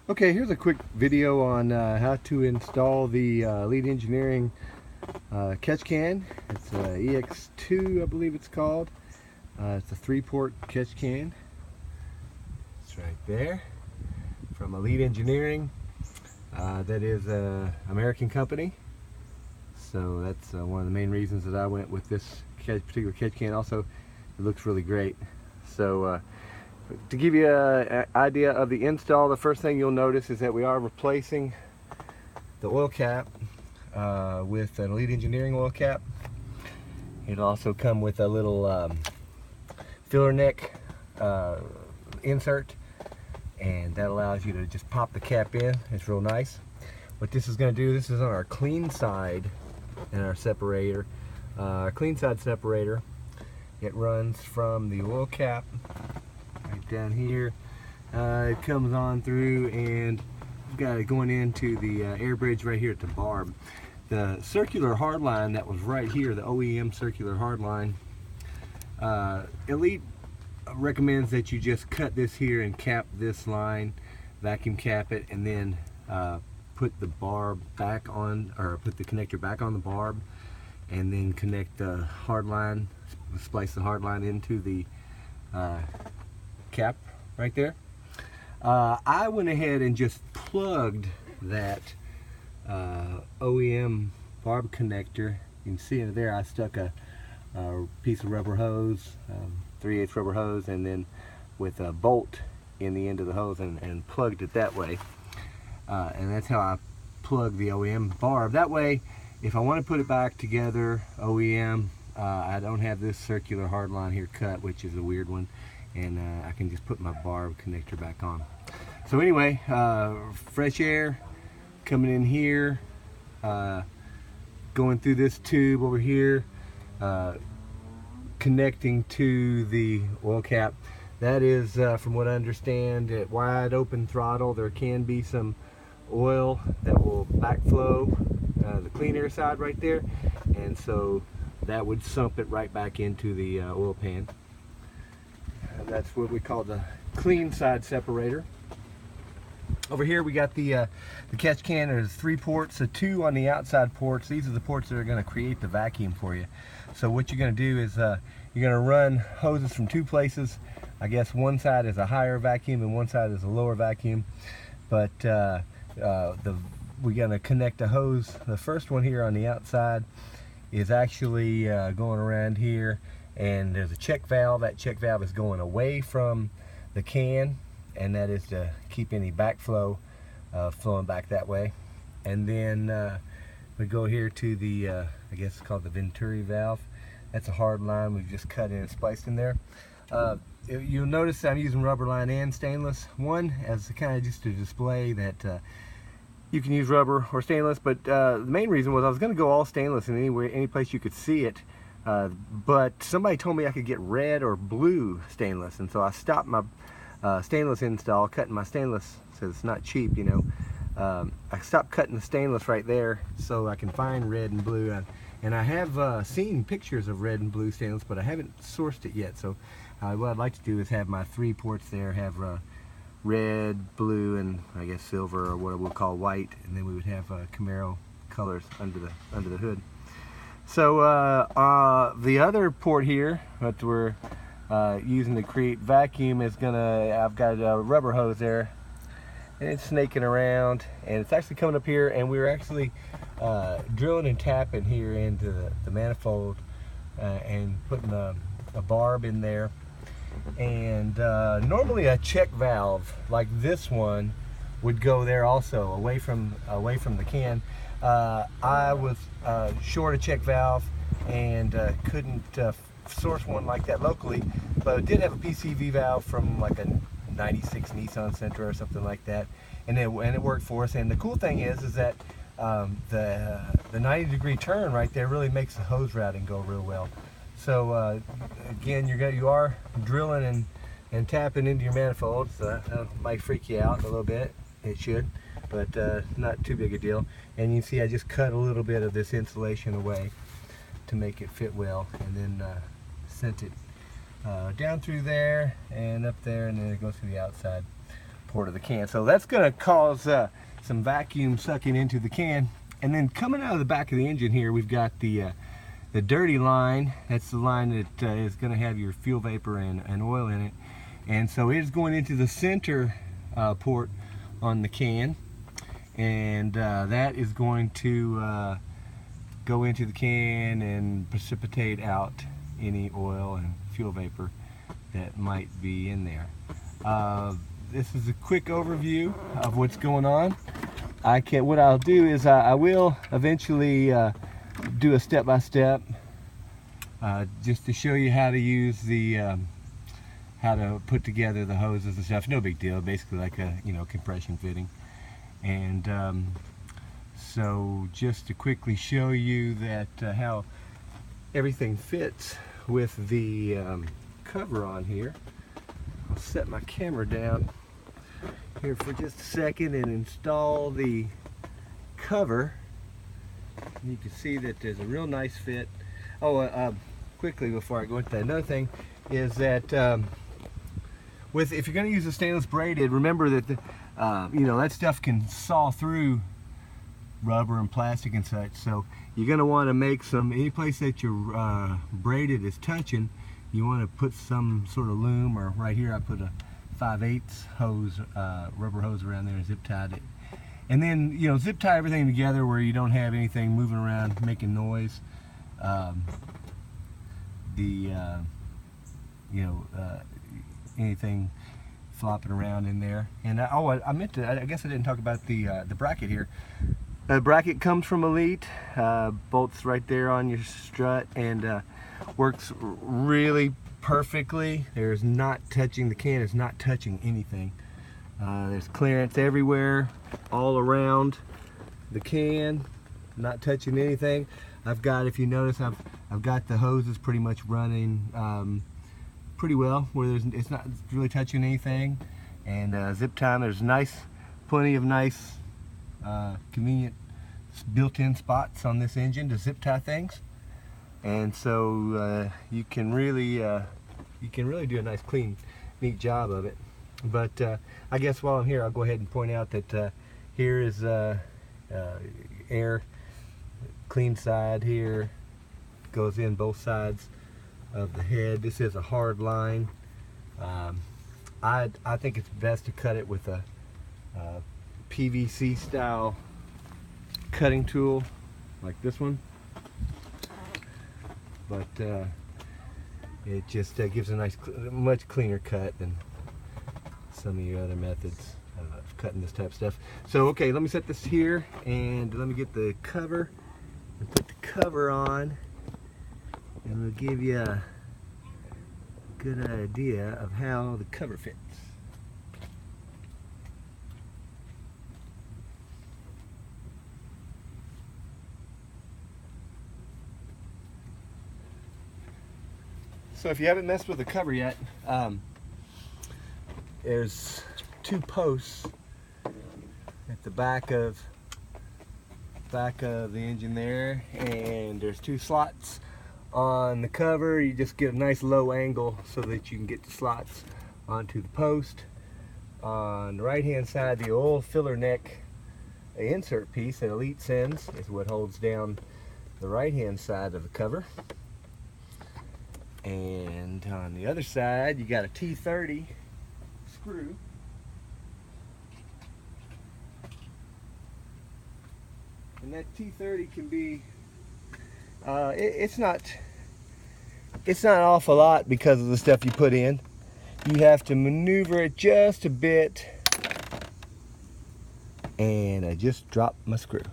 Okay, here's a quick video on how to install the Lead Engineering catch can. It's EX2, I believe it's called. It's a 3-port catch can. It's right there from a Lead Engineering. That is an American company. So that's one of the main reasons that I went with this particular catch can. Also, it looks really great. So to give you an idea of the install, the first thing you'll notice is that we are replacing the oil cap with an Lead Engineering oil cap. It'll also come with a little filler neck insert, and that allows you to just pop the cap in. It's real nice. What this is going to do, this is on our clean side in our separator. Our clean side separator, it runs from the oil cap right down here. It comes on through, and we've got it going into the air bridge right here at the barb. The circular hard line that was right here, the OEM circular hard line, Elite recommends that you just cut this here and cap this line, vacuum cap it, and then put the barb back on, or put the connector back on the barb, and then connect the hard line, splice the hard line into the cap right there. I went ahead and just plugged that OEM barb connector. You can see it there. I stuck a piece of rubber hose, 3/8 rubber hose, and then with a bolt in the end of the hose, and plugged it that way. And that's how I plug the OEM barb. That way, if I want to put it back together OEM, I don't have this circular hard line here cut, which is a weird one, and I can just put my barb connector back on. So anyway, fresh air coming in here, going through this tube over here, connecting to the oil cap. That is, from what I understand, at wide open throttle, there can be some oil that will backflow the clean air side right there, and so that would sump it right back into the oil pan. And that's what we call the clean side separator. Over here we got the catch can. There's 3 ports, so 2 on the outside ports. These are the ports that are going to create the vacuum for you. So what you're going to do is you're going to run hoses from 2 places. I guess one side is a higher vacuum and one side is a lower vacuum. But we're going to connect a hose. The first one here on the outside is actually going around here, and there's a check valve. That check valve is going away from the can, and that is to keep any backflow flowing back that way. And then we go here to the I guess it's called the Venturi valve. That's a hard line we've just cut in and spliced in there. You'll notice I'm using rubber line and stainless. One as kind of just to display that you can use rubber or stainless, but the main reason was I was going to go all stainless in any place you could see it, but somebody told me I could get red or blue stainless, and so I stopped my stainless install, cutting my stainless, so it's not cheap, you know. I stopped cutting the stainless right there so I can find red and blue, and I have seen pictures of red and blue stainless, but I haven't sourced it yet. So what I'd like to do is have my 3 ports there, have red, blue, and I guess silver, or what we'll call white, and then we would have Camaro colors under the hood. So the other port here that we're using to create vacuum is I've got a rubber hose there, and it's snaking around, and it's actually coming up here, and we're actually drilling and tapping here into the manifold and putting a barb in there. And normally a check valve like this one would go there also, away from the can. I was short a check valve and couldn't source one like that locally, but I did have a PCV valve from like a 96 Nissan Sentra or something like that, and it worked for us. And the cool thing is that the 90-degree turn right there really makes the hose routing go real well. So again, you are drilling and tapping into your manifold, so that might freak you out a little bit. It should, but not too big a deal. And you see I just cut a little bit of this insulation away to make it fit well, and then sent it down through there and up there, and then it goes to the outside. port of the can. So that's going to cause some vacuum sucking into the can. And then coming out of the back of the engine here, we've got the dirty line. That's the line that is going to have your fuel vapor and oil in it. And so it is going into the center port on the can. And that is going to go into the can and precipitate out any oil and fuel vapor that might be in there. This is a quick overview of what's going on. What I'll do is I will eventually do a step-by-step just to show you how to use the how to put together the hoses and stuff. No big deal, basically like a compression fitting. And so just to quickly show you that how everything fits with the cover on here, I'll set my camera down here for just a second and install the cover. And you can see that there's a real nice fit. Oh, quickly before I go into that, another thing is that if you're going to use a stainless braided, remember that that stuff can saw through rubber and plastic and such. So you're going to want to make any place that your braided is touching, you want to put some sort of loom, or right here I put a 5/8 hose, rubber hose around there and zip tied it. And then zip tie everything together where you don't have anything moving around making noise. Anything flopping around in there. And I meant to, I guess I didn't talk about the bracket here. The bracket comes from Elite, bolts right there on your strut, and works really perfectly. The can is not touching anything. There's clearance everywhere, all around the can, not touching anything. I've got, if you notice, I've got the hoses pretty much running pretty well, where it's not really touching anything. And zip tie, there's plenty of nice convenient built-in spots on this engine to zip tie things. And so you can really do a nice, clean, neat job of it. But I guess while I'm here, I'll go ahead and point out that here is air, clean side here, goes in both sides of the head. This is a hard line. I think it's best to cut it with a PVC style cutting tool like this one. But it just gives a much cleaner cut than some of your other methods of cutting this type of stuff. So okay, let me set this here and let me get the cover and put the cover on, and we'll give you a good idea of how the cover fits. So if you haven't messed with the cover yet, there's two posts at the back of the engine there, and there's two slots on the cover. You just get a nice low angle so that you can get the slots onto the post. On the right hand side, the oil filler neck insert piece that Elite sends is what holds down the right hand side of the cover. And on the other side, you got a T30 screw. And that T30 can be, it's not an awful lot because of the stuff you put in. You have to maneuver it just a bit. And I just dropped my screw.